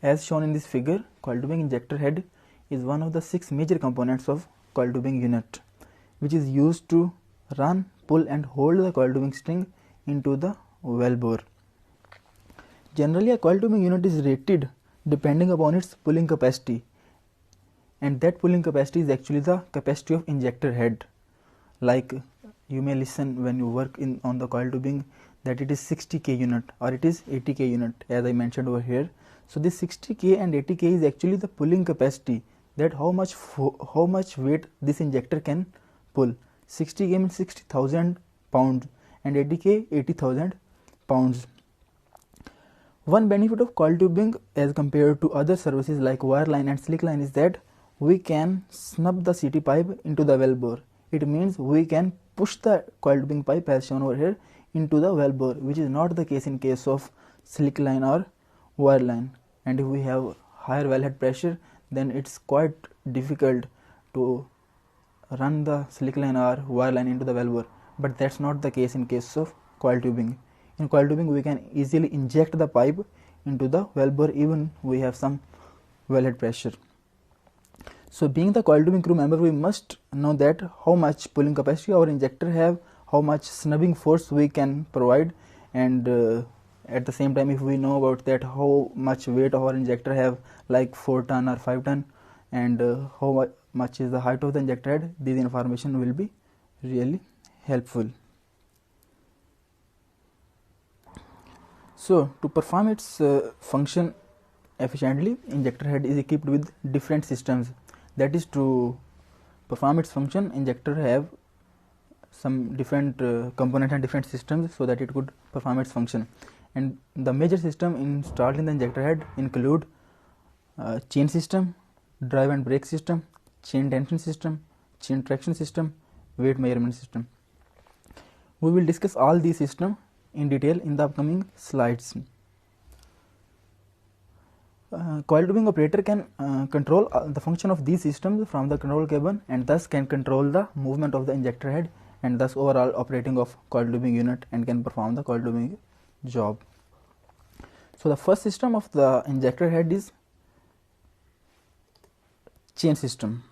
As shown in this figure, coiled tubing injector head is one of the 6 major components of coiled tubing unit, which is used to run, pull and hold the coiled tubing string into the well bore. Generally, a coiled tubing unit is rated depending upon its pulling capacity, and that pulling capacity is actually the capacity of injector head. Like you may listen when you work on the coiled tubing that it is 60K unit or it is 80K unit, as I mentioned over here. So this 60K and 80K is actually the pulling capacity, that how much weight this injector can pull. 60K means 60,000 pounds and 80K 80,000 pounds. One benefit of coiled tubing as compared to other services like wireline and slick line is that we can snub the CT pipe into the well bore. It means we can push the coiled tubing pipe as shown over here into the well bore, which is not the case in case of slick line or wireline. And if we have higher wellhead pressure, then it's quite difficult to run the slick line or wireline into the well bore. But that's not the case in case of coiled tubing. In coiled tubing, we can easily inject the pipe into the well bore even we have some wellhead pressure. So being the coiled tubing crew member, we must know that how much pulling capacity our injector have, how much snubbing force we can provide, and at the same time, if we know about that how much weight our injector have, like 4 ton or 5 ton, and how much is the height of the injector head, this information will be really helpful. So to perform its function efficiently, injector head is equipped with different systems. That is, to perform its function, injector have some different components and different systems so that it could perform its function. And the major system installed in the injector head include chain system, drive and brake system, chain tension system, chain traction system, weight measurement system. We will discuss all these systems in detail in the upcoming slides. Coiled tubing operator can control the function of these systems from the control cabin, and thus can control the movement of the injector head and thus overall operating of coiled tubing unit, and can perform the coiled tubing job. So the first system of the injector head is chain system.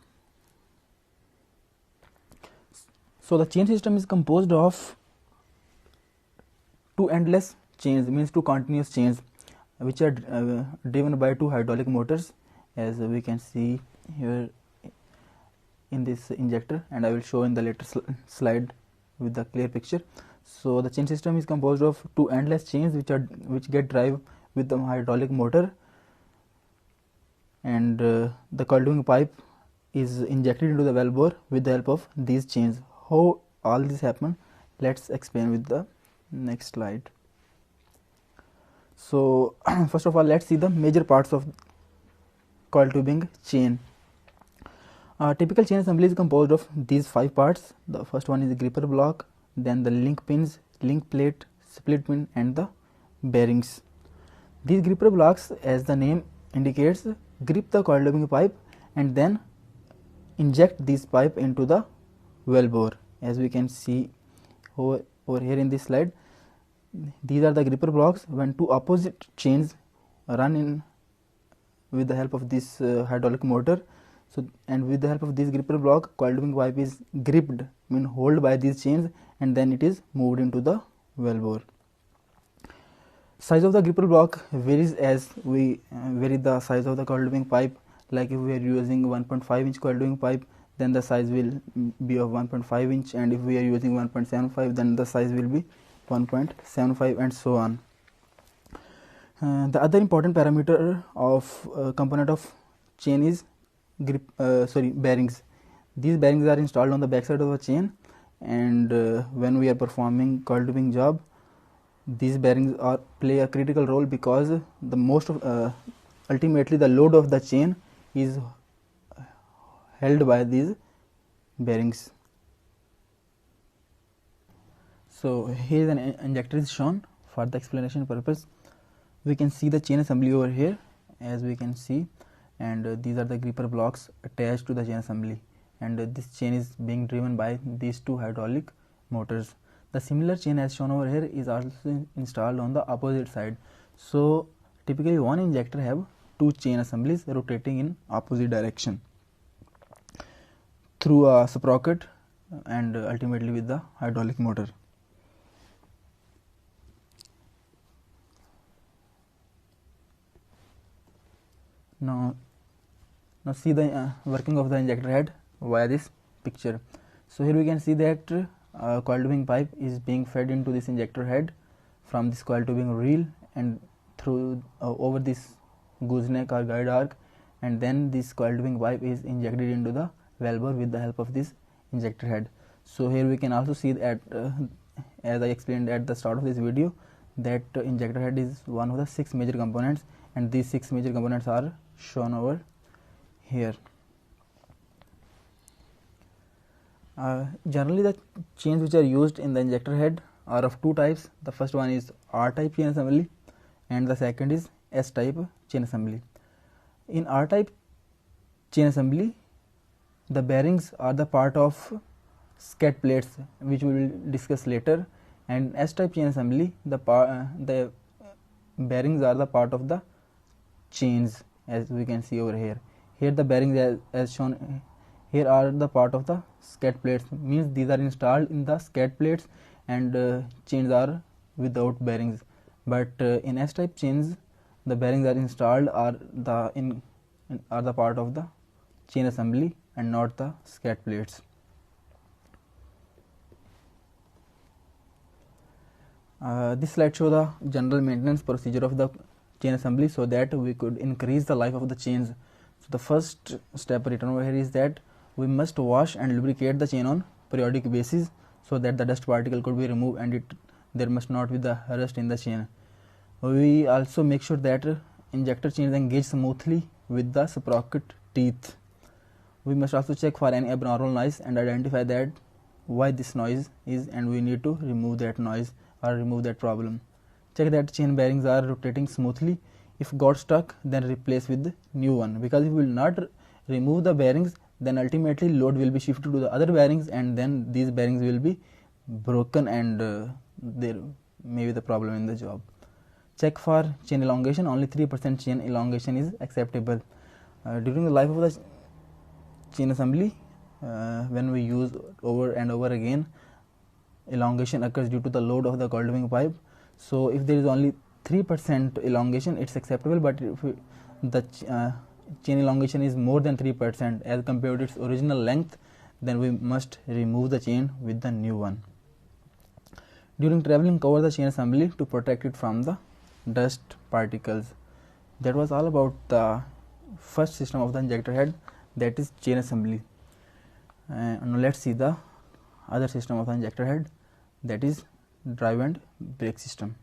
So the chain system is composed of two endless chains, means two continuous chains, which are driven by two hydraulic motors, as we can see here in this injector, and I will show in the later slide with the clear picture. So the chain system is composed of two endless chains which get drive with the hydraulic motor, and the coiled tubing pipe is injected into the well bore with the help of these chains. How all this happen, let's explain with the next slide. So first of all, let's see the major parts of coiled tubing chain. Typical chain assembly is composed of these 5 parts. The first one is the gripper block, then the link pins, link plate, split pin and the bearings. These gripper blocks, as the name indicates, grip the coiled tubing pipe and then inject this pipe into the well bore. As we can see over here in this slide, these are the gripper blocks. When two opposite chains run in with the help of this hydraulic motor, so and with the help of this gripper block, coiled tubing pipe is gripped, mean hold by these chains, and then it is moved into the well bore. Size of the gripper block varies as we vary the size of the coiled tubing pipe. Like if we are using 1.5 inch coiled tubing pipe, then the size will be of 1.5 inch, and if we are using 1.75, then the size will be 1.75, and so on. The other important parameter of component of chain is bearings. These bearings are installed on the back side of the chain, and when we are performing coiled tubing job, these bearings play a critical role, because the ultimately the load of the chain is held by these bearings. So here an injector is shown for the explanation purpose. We can see the chain assembly over here, as we can see, and these are the gripper blocks attached to the chain assembly, and this chain is being driven by these two hydraulic motors. The similar chain as shown over here is also installed on the opposite side. So typically one injector have two chain assemblies rotating in opposite direction through a sprocket and ultimately with the hydraulic motor. Now see the working of the injector head via this picture. So here we can see that coil tubing pipe is being fed into this injector head from this coil tubing reel and through over this gooseneck or guide arc, and then this coil tubing pipe is injected into the valve bore with the help of this injector head. So here we can also see that as I explained at the start of this video, that injector head is one of the 6 major components, and these 6 major components are shown over here. Generally the chains which are used in the injector head are of two types. The first one is R type chain assembly and the second is S type chain assembly. In R type chain assembly, the bearings are the part of sked plates, which we will discuss later, and S type chain assembly, the bearings are the part of the chains, as we can see over here. Here the bearings as shown here are the part of the sked plates, means these are installed in the sked plates and chains are without bearings. But in S type chains, the bearings are installed are the part of the chain assembly and not the sked plates. This slide shows the general maintenance procedure of the chain assembly so that we could increase the life of the chains. So the first step written over here is that we must wash and lubricate the chain on periodic basis so that the dust particle could be removed and there must not be the rust in the chain. We also make sure that injector chains engage smoothly with the sprocket teeth. We must also check for any abnormal noise and identify that why this noise is, and we need to remove that noise or remove that problem. Check that chain bearings are rotating smoothly. If got stuck, then replace with the new one, because if we will not remove the bearings, then ultimately load will be shifted to the other bearings and then these bearings will be broken and there may be the problem in the job. Check for chain elongation. Only 3% chain elongation is acceptable. During the life of the chain assembly, when we use over and over again, elongation occurs due to the load of the coil tubing pipe. So if there is only 3% elongation, it's acceptable, but if the chain elongation is more than 3% as compared to its original length, then we must remove the chain with the new one. During traveling, cover the chain assembly to protect it from the dust particles. That was all about the first system of the injector head, that is chain assembly. Now let's see the other system of the injector head, that is drive and brake system.